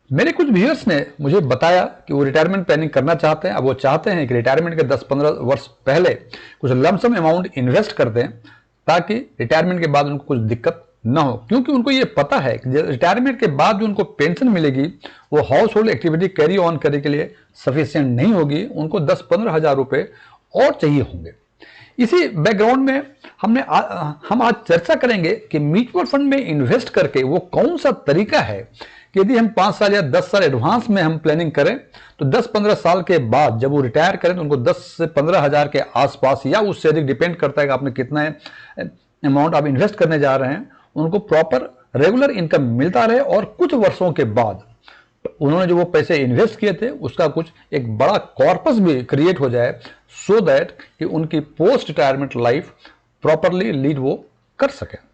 मेरे कुछ व्यूअर्स ने मुझे बताया कि वो रिटायरमेंट प्लानिंग करना चाहते हैं। अब वो चाहते हैं कि रिटायरमेंट के 10-15 वर्ष पहले कुछ लमसम अमाउंट इन्वेस्ट कर दें ताकि रिटायरमेंट के बाद उनको कुछ दिक्कत ना हो, क्योंकि उनको ये पता है कि रिटायरमेंट के बाद जो उनको पेंशन मिलेगी वो house hold activity carry on करने के लिए सफिशियंट नहीं होगी। उनको 10-15 हज़ार रुपये और चाहिए होंगे। इसी बैकग्राउंड में हम आज चर्चा करेंगे कि म्यूचुअल फंड में इन्वेस्ट करके वो कौन सा तरीका है कि यदि हम 5 साल या 10 साल एडवांस में हम प्लानिंग करें तो 10-15 साल के बाद जब वो रिटायर करें तो उनको 10 से 15 हज़ार के आसपास या उससे अधिक, डिपेंड करता है कि आपने कितना अमाउंट आप इन्वेस्ट करने जा रहे हैं, उनको प्रॉपर रेगुलर इनकम मिलता रहे और कुछ वर्षों के बाद उन्होंने जो वो पैसे इन्वेस्ट किए थे उसका कुछ एक बड़ा कॉर्पस भी क्रिएट हो जाए, सो दैट कि उनकी post retirement life properly lead वो कर सके।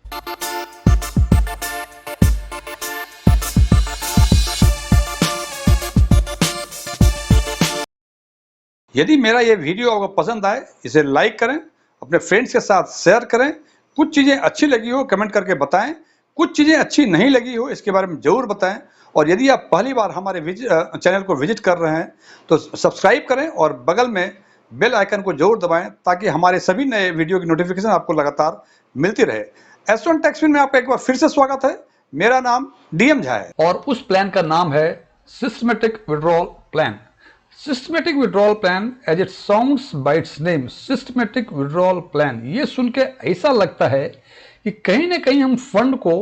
यदि मेरा ये वीडियो आपको पसंद आए, इसे लाइक करें, अपने फ्रेंड्स के साथ शेयर करें। कुछ चीज़ें अच्छी लगी हो कमेंट करके बताएं, कुछ चीज़ें अच्छी नहीं लगी हो इसके बारे में ज़रूर बताएं। और यदि आप पहली बार हमारे चैनल को विजिट कर रहे हैं तो सब्सक्राइब करें और बगल में बेल आइकन को जरूर दबाएं ताकि हमारे सभी नए वीडियो की नोटिफिकेशन आपको लगातार मिलती रहे। एस1 टैक्स में आपका एक बार फिर से स्वागत है। मेरा नाम डीएम झा है और उस प्लान का नाम है systematic withdrawal plan. Systematic withdrawal plan, as it sounds by its name, systematic withdrawal plan, ये सुन के ऐसा लगता है कि कहीं ना कहीं हम फंड को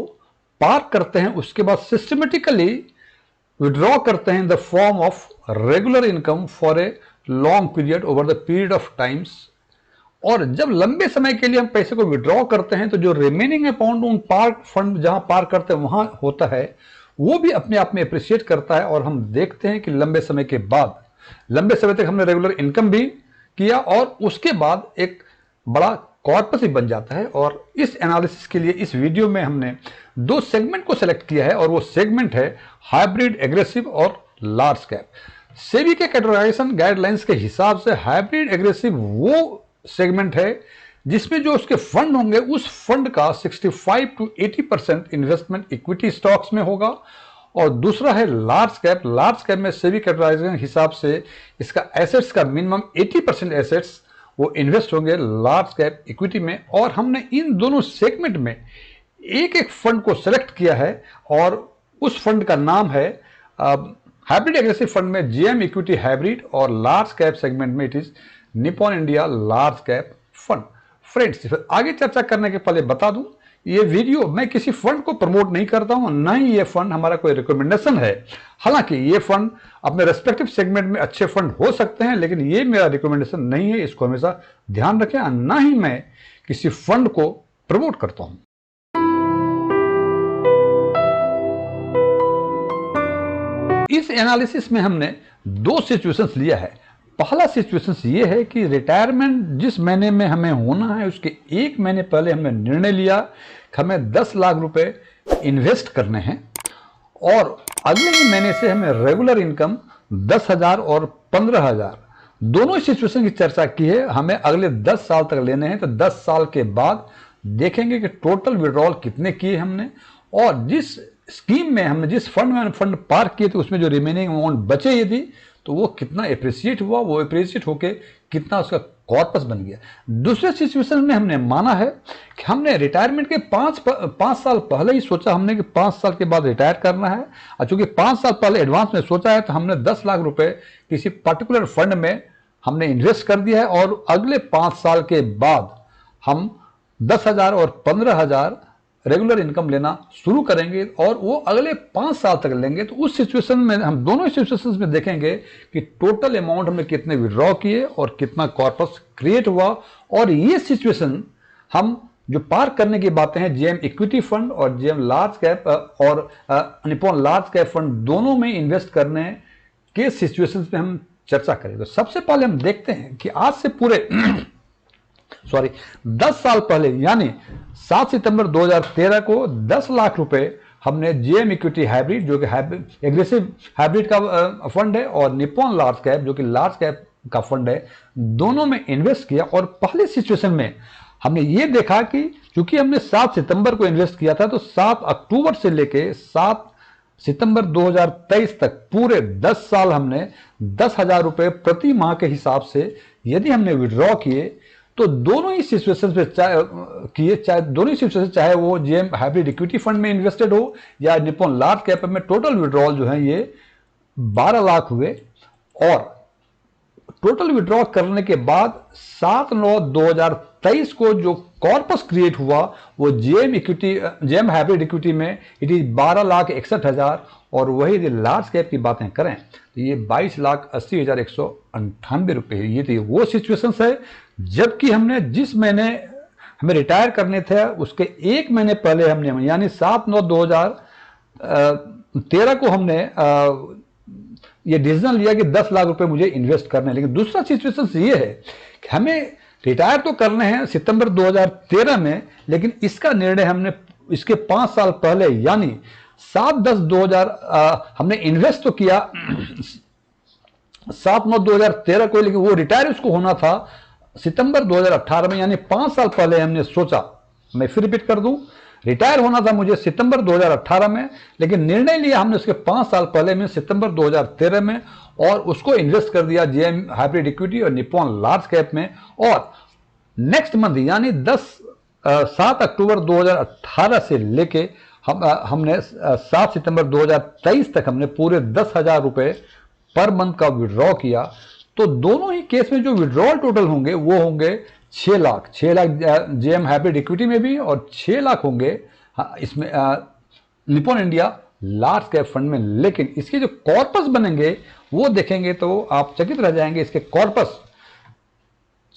पार्क करते हैं, उसके बाद सिस्टमेटिकली विड्रॉ करते हैं in the form of regular income for a long period over the period of times. और जब लंबे समय के लिए हम पैसे को विड्रॉ करते हैं तो जो रिमेनिंग अमाउंट उन पार्क फंड जहां पार्क करते हैं वहां होता है, वो भी अपने आप में अप्रिशिएट करता है। और हम देखते हैं कि लंबे समय के बाद, लंबे समय तक हमने रेगुलर इनकम भी किया और उसके बाद एक बड़ा कॉर्पस ही बन जाता है। और इस एनालिसिस के लिए इस वीडियो में हमने 2 सेगमेंट को सेलेक्ट किया है और वो सेगमेंट है हाइब्रिड, एग्रेसिव और लार्ज कैप। सेबी के कैटेगराइजेशन गाइडलाइंस के हिसाब से हाइब्रिड एग्रेसिव वो सेगमेंट है जिसमें जो उसके फंड होंगे उस फंड का 65 to 80% इन्वेस्टमेंट इक्विटी स्टॉक्स में होगा। और दूसरा है लार्ज कैप। लार्ज कैप में सेबी कैटेगराइजेशन के हिसाब से इसका एसेट्स का मिनिमम 80% एसेट्स वो इन्वेस्ट होंगे लार्ज कैप इक्विटी में। और हमने इन दोनों सेगमेंट में एक एक फंड को सेलेक्ट किया है और उस फंड का नाम है हाइब्रिड एग्रेसिव फंड में जीएम इक्विटी हाइब्रिड और लार्ज कैप सेगमेंट में it is Nippon India large cap fund. Friends, आगे चर्चा करने के पहले बता दूं, ये वीडियो मैं किसी फंड को प्रमोट नहीं करता हूं, ना ही ये फंड हमारा कोई रिकमेंडेशन है। हालांकि ये फंड अपने रेस्पेक्टिव सेगमेंट में अच्छे फंड हो सकते हैं, लेकिन ये मेरा रिकमेंडेशन नहीं है, इसको हमेशा ध्यान रखें। ना ही मैं किसी फंड को प्रमोट करता हूं। इस एनालिसिस में हमने 2 सिचुएशंस लिया है। पहला सिचुएशंस ये है कि रिटायरमेंट जिस महीने में हमें होना है उसके 1 महीने पहले हमने निर्णय लिया कि हमें 10 लाख रुपए इन्वेस्ट करने हैं और अगले ही महीने से हमें रेगुलर इनकम 10,000 और 15,000 दोनों सिचुएशन की चर्चा की है। हमें अगले 10 साल तक लेने हैं, तो 10 साल के बाद देखेंगे कि टोटल विड्रॉल कितने किए हमने और जिस स्कीम में हमने जिस फंड में फंड पार्क किए थे उसमें जो रिमेनिंग अमाउंट बचे यदि तो वो कितना एप्रिसिएट हुआ, वो एप्रिसिएट होके कितना उसका कॉर्पस बन गया। दूसरे सिचुएशन में हमने माना है कि हमने रिटायरमेंट के 5 साल पहले ही सोचा हमने कि 5 साल के बाद रिटायर करना है। और चूंकि 5 साल पहले एडवांस में सोचा है तो हमने 10 लाख रुपए किसी पर्टिकुलर फंड में हमने इन्वेस्ट कर दिया है और अगले 5 साल के बाद हम 10,000 और 15,000 रेगुलर इनकम लेना शुरू करेंगे और वो अगले 5 साल तक लेंगे। तो उस सिचुएशन में हम दोनों सिचुएशंस में देखेंगे कि टोटल अमाउंट हमने कितने विड्रॉ किए और कितना कॉर्पस क्रिएट हुआ। और ये सिचुएशन हम जो पार्क करने की बातें हैं जीएम इक्विटी फंड और जीएम लार्ज कैप और निपॉन लार्ज कैप फंड दोनों में इन्वेस्ट करने के सिचुएशंस में हम चर्चा करेंगे। तो सबसे पहले हम देखते हैं कि आज से पूरे 10 साल पहले यानी 7 सितंबर 2013 को 10 लाख रुपए हमने जीएम इक्विटी हाइब्रिड जो कि एग्रेसिव हाइब्रिड का फंड है और निपॉन लार्ज कैप जो कि लार्ज कैप का फंड है, दोनों में इन्वेस्ट किया। और पहले सिचुएशन में हमने ये देखा कि चूंकि हमने 7 सितंबर को इन्वेस्ट किया था तो 7 अक्टूबर से लेके 7 सितंबर 2023 तक पूरे 10 साल हमने 10,000 रुपए प्रति माह के हिसाब से यदि हमने विड्रॉ किए तो दोनों ही सिचुएशन पे चाहे दोनों ही सिचुएशन, चाहे वो जेएम हाइब्रिड इक्विटी फंड में इन्वेस्टेड हो या निप्पॉन लार्ज कैप में, टोटल विड्रॉल जो है ये 12 लाख हुए। और टोटल विड्रॉ करने के बाद 7/9/2023 को जो कॉर्पस क्रिएट हुआ वो जेएम हाइब्रिड इक्विटी में इट इज 12,61,000। और वही यदि लार्ज कैप की बातें करें तो ये 22,80,198 रुपए है। ये तो वो सिचुएशन है जबकि हमने जिस महीने हमें रिटायर करने थे उसके एक महीने पहले हमने यानी 7/9/2013 को हमने ये डिसीजन लिया कि 10 लाख रुपए मुझे इन्वेस्ट करने हैं। लेकिन दूसरा सिचुएशन ये है कि हमें रिटायर तो करने हैं सितंबर 2013 में, लेकिन इसका निर्णय हमने इसके 5 साल पहले यानी 7/10/2000 हमने इन्वेस्ट तो किया 7/9/2013 को, लेकिन वो रिटायर उसको होना था सितंबर 2018 में, यानी 5 साल पहले हमने सोचा। मैं फिर रिपीट कर दूं, रिटायर होना था मुझे सितंबर 2018 में, लेकिन निर्णय लिया हमने उसके 5 साल पहले में सितंबर 2013 में, और उसको इन्वेस्ट कर दिया जेएम हाइब्रिड इक्विटी और निप्पॉन लार्ज कैप में। और नेक्स्ट मंथ यानी 7 अक्टूबर 2018 से लेके हमने 7 सितंबर 2023 तक हमने पूरे 10,000 रुपए पर मंथ का विड्रॉ किया। तो दोनों ही केस में जो विड्रॉल टोटल होंगे वो होंगे 6 लाख जेएम हाइब्रिड इक्विटी में भी, और 6 लाख होंगे इसमें Nippon India large cap fund में। लेकिन इसके जो कॉर्पस बनेंगे वो देखेंगे तो आप चकित रह जाएंगे। इसके कॉर्पस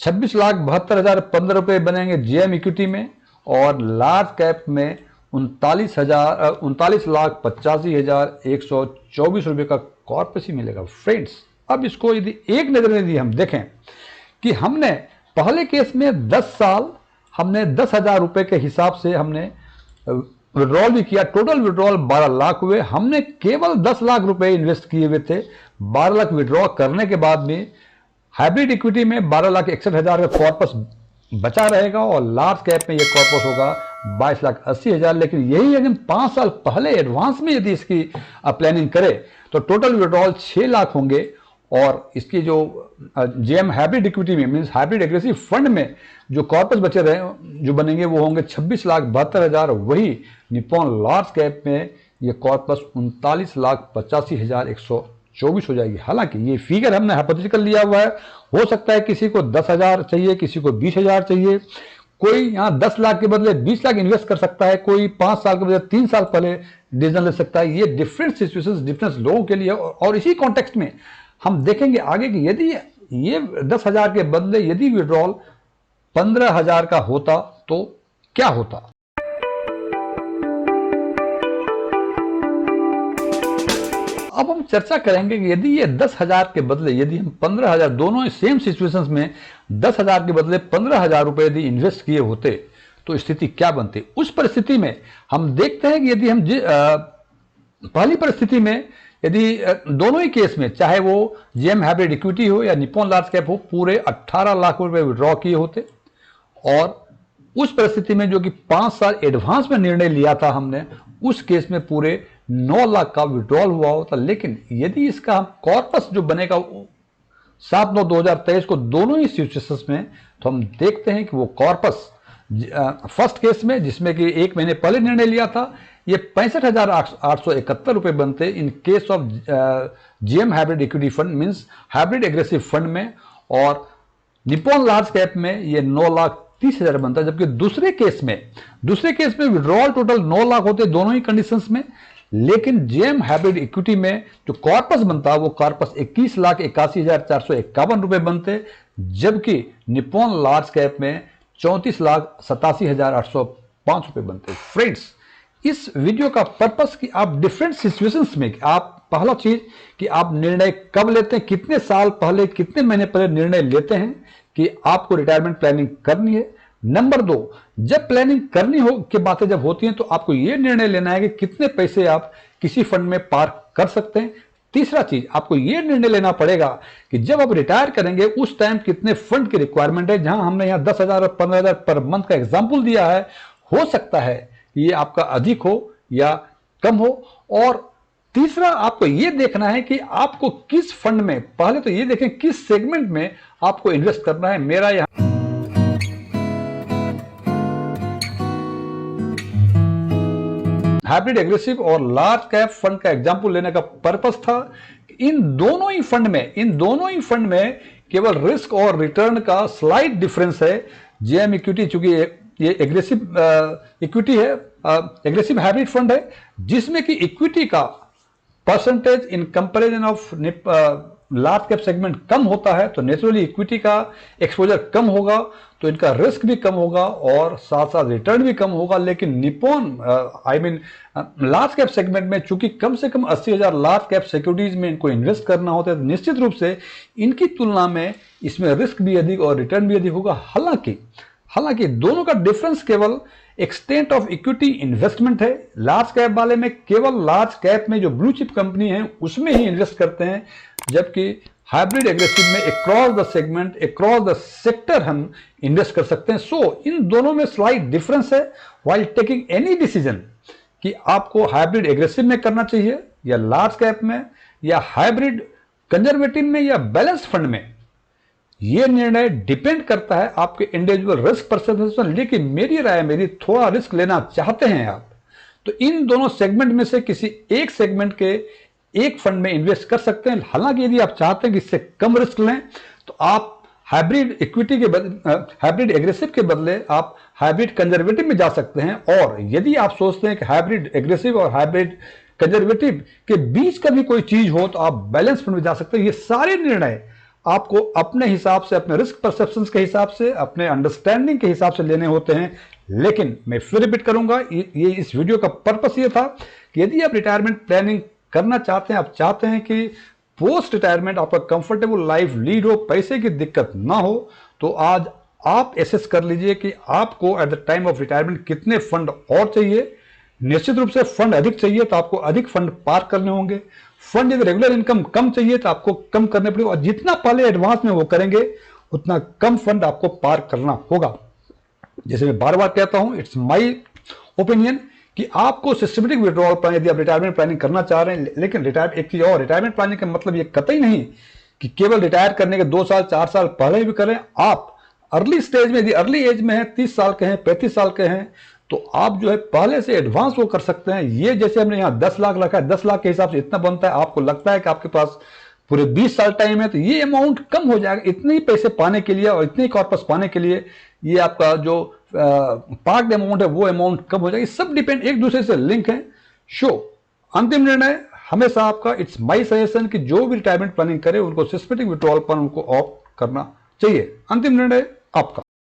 26,72,015 रुपए बनेंगे जेएम इक्विटी में, और लार्ज कैप में 39,85,124 रुपए का कॉर्पस ही मिलेगा। फ्रेंड्स, अब इसको यदि एक नजर में यदि हम देखें कि हमने पहले केस में 10 साल हमने 10,000 रुपए के हिसाब से हमने विड्रॉल भी किया, टोटल विड्रॉल 12 लाख हुए। हमने केवल 10 लाख रुपए इन्वेस्ट किए हुए थे। 12 लाख विड्रॉ करने के बाद में हाइब्रिड इक्विटी में 12,61,000 का कॉर्पस बचा रहेगा, और लार्ज कैप में यह कॉर्पस होगा 22,80,000। लेकिन यही अगर 5 साल पहले एडवांस में यदि इसकी प्लानिंग करें तो टोटल विड्रॉल 6 लाख होंगे, और इसकी जो जेएम हाइब्रिड इक्विटी में मींस हाइब्रिड एग्रेसिव फंड में जो कॉर्पस बचे रहे जो बनेंगे वो होंगे 26,72,000। वही निप्पॉन लार्ज कैप में ये कॉर्पस 39,85,124 हो जाएगी। हालांकि ये फिगर हमने हाइपोथेटिकल लिया हुआ है, हो सकता है किसी को 10,000 चाहिए, किसी को 20,000 चाहिए, कोई यहाँ 10 लाख के बदले 20 लाख इन्वेस्ट कर सकता है, कोई 5 साल के बदले 3 साल पहले डिसीजन ले सकता है। ये डिफरेंट सिचुएशंस डिफरेंट लोगों के लिए, और इसी कॉन्टेक्स्ट में हम देखेंगे आगे कि यदि ये 10,000 के बदले यदि विड्रॉल 15,000 का होता तो क्या होता। अब हम चर्चा करेंगे कि यदि ये 10,000 के बदले यदि हम 15,000, दोनों सेम सिचुएशंस में 10,000 के बदले 15,000 रुपए यदि इन्वेस्ट किए होते तो स्थिति क्या बनती। उस परिस्थिति में हम देखते हैं कि यदि हम पहली परिस्थिति में यदि दोनों ही केस में चाहे वो जेएम हाइब्रिड इक्विटी हो या निप्पॉन लार्ज कैप हो पूरे 18 लाख रुपए विड्रॉ किए होते, और उस परिस्थिति में जो कि 5 साल एडवांस में निर्णय लिया था हमने, उस केस में पूरे 9 लाख का विड्रॉल हुआ होता। लेकिन यदि इसका कॉर्पस जो बनेगा 7/9/2023 को दोनों ही सिचुएशंस में, तो हम देखते हैं कि वो कॉर्पस फर्स्ट केस में जिसमें कि एक महीने पहले निर्णय लिया था ये 65,871 रुपए बनते in case of JM hybrid equity fund means hybrid aggressive fund में, और निप्पॉन लार्ज कैप में ये 9,30,000 बनता है। जबकि दूसरे केस में विड्रॉल टोटल 9 लाख होते दोनों ही कंडीशंस में, लेकिन जेएम हाइब्रिड इक्विटी में जो कॉर्पस बनता वो कॉर्पस 21,81,451 रुपए बनते, जबकि निप्पॉन लार्ज कैप में 34,87,805 रुपए बनते। फ्रेंड्स, इस वीडियो का पर्पस कि आप डिफरेंट सिचुएशंस में आप पहला चीज कि आप निर्णय कब लेते हैं, कितने साल पहले कितने महीने पहले निर्णय लेते हैं कि आपको रिटायरमेंट प्लानिंग करनी है। नंबर 2, जब प्लानिंग करनी हो की बातें जब होती हैं तो आपको यह निर्णय लेना है कि कितने पैसे आप किसी फंड में पार्क कर सकते हैं। तीसरा चीज आपको यह निर्णय लेना पड़ेगा कि जब आप रिटायर करेंगे उस टाइम कितने फंड की रिक्वायरमेंट है। जहां हमने यहां 10,000 और 15,000 पर मंथ का एग्जाम्पल दिया है, हो सकता है ये आपका अधिक हो या कम हो, और तीसरा, आपको ये देखना है कि आपको किस फंड में, पहले तो ये देखें किस सेगमेंट में आपको इन्वेस्ट करना है। मेरा यहां हाइब्रिड एग्रेसिव और लार्ज कैप फंड का एग्जांपल लेने का पर्पस था। इन दोनों ही फंड में केवल रिस्क और रिटर्न का स्लाइट डिफरेंस है। जेएम इक्विटी, चूंकि ये एग्रेसिव इक्विटी है, एग्रेसिव हाइब्रिड फंड है, जिसमें कि इक्विटी का percentage in comparison of large cap segment कम होता है, तो नेचुरली इक्विटी का एक्सपोजर कम होगा, तो इनका रिस्क भी कम होगा और साथ साथ रिटर्न भी कम होगा। लेकिन निप्पॉन लार्ज कैप सेगमेंट में चूंकि कम से कम 80,000 लार्ज कैप सिक्योरिटीज में इनको इन्वेस्ट करना होता है, तो निश्चित रूप से इनकी तुलना में इसमें रिस्क भी अधिक और रिटर्न भी अधिक होगा। हालांकि दोनों का डिफरेंस केवल एक्सटेंट ऑफ इक्विटी इन्वेस्टमेंट है। लार्ज कैप वाले में केवल लार्ज कैप में जो ब्लू चिप कंपनी है उसमें ही इन्वेस्ट करते हैं, जबकि हाइब्रिड एग्रेसिव में across the segment, across the sector हम इन्वेस्ट कर सकते हैं। सो इन दोनों में स्लाइट डिफरेंस है। व्हाइल टेकिंग एनी डिसीजन कि आपको हाइब्रिड एग्रेसिव में करना चाहिए या लार्ज कैप में या हाइब्रिड कंजर्वेटिव में या बैलेंस फंड में, यह निर्णय डिपेंड करता है आपके इंडिविजुअल रिस्क परसेप्शन पर। लेकिन मेरी राय, मेरी थोड़ा रिस्क लेना चाहते हैं आप, तो इन दोनों सेगमेंट में से किसी एक सेगमेंट के एक फंड में इन्वेस्ट कर सकते हैं। हालांकि यदि आप चाहते हैं कि इससे कम रिस्क लें, तो आप हाइब्रिड इक्विटी के हाइब्रिड एग्रेसिव के बदले आप हाइब्रिड कंजर्वेटिव में जा सकते हैं। और यदि आप सोचते हैं कि हाइब्रिड एग्रेसिव और हाइब्रिड कंजर्वेटिव के बीच का भी कोई चीज हो, तो आप बैलेंस फंड में जा सकते हैं। ये सारे निर्णय आपको अपने हिसाब से, अपने रिस्क परसेप्शन के हिसाब से, अपने अंडरस्टैंडिंग के हिसाब से लेने होते हैं। लेकिन मैं फिर रिपीट करूंगा, ये इस वीडियो का पर्पस ये था कि यदि आप रिटायरमेंट प्लानिंग करना चाहते हैं, आप चाहते हैं कि पोस्ट रिटायरमेंट आपका कंफर्टेबल लाइफ लीड हो, पैसे की दिक्कत ना हो, तो आज आप एसेस कर लीजिए कि आपको at the time of retirement कितने फंड और चाहिए। निश्चित रूप से फंड अधिक चाहिए तो आपको अधिक फंड पार करने होंगे। फंड यदि रेगुलर इनकम कम चाहिए तो आपको कम करने पड़ेगा, और जितना पहले एडवांस में वो करेंगे उतना कम फंड आपको पार करना होगा। जैसे मैं बार बार कहता हूं, इट्स माय ओपिनियन कि आपको सिस्टमेटिक विड्रॉल प्लान, यदि आप रिटायरमेंट प्लानिंग करना चाह रहे हैं, लेकिन एक चीज और, रिटायरमेंट प्लानिंग का मतलब ये कतई नहीं कि केवल रिटायर करने के 2 साल 4 साल पहले भी करें। आप अर्ली स्टेज में, यदि अर्ली एज में है, 30 साल के हैं, 35 साल के हैं, तो आप जो है पहले से एडवांस वो कर सकते हैं। ये जैसे हमने यहाँ 10 लाख रखा है, 10 लाख के हिसाब से इतना बनता है, आपको लगता है कि आपके पास पूरे 20 साल टाइम है, तो ये अमाउंट कम हो जाएगा। इतने ही पैसे पाने के लिए और इतने ही कॉर्पस पाने के लिए ये आपका जो पार्क अमाउंट है वो अमाउंट कम हो जाएगा। सब डिपेंड, एक दूसरे से लिंक है। अंतिम निर्णय हमेशा आपका। इट्स माय सजेशन कि जो भी रिटायरमेंट प्लानिंग करे उनको सिस्टमेटिक विड्रॉल प्लान उनको ऑप्ट करना चाहिए। अंतिम निर्णय आपका।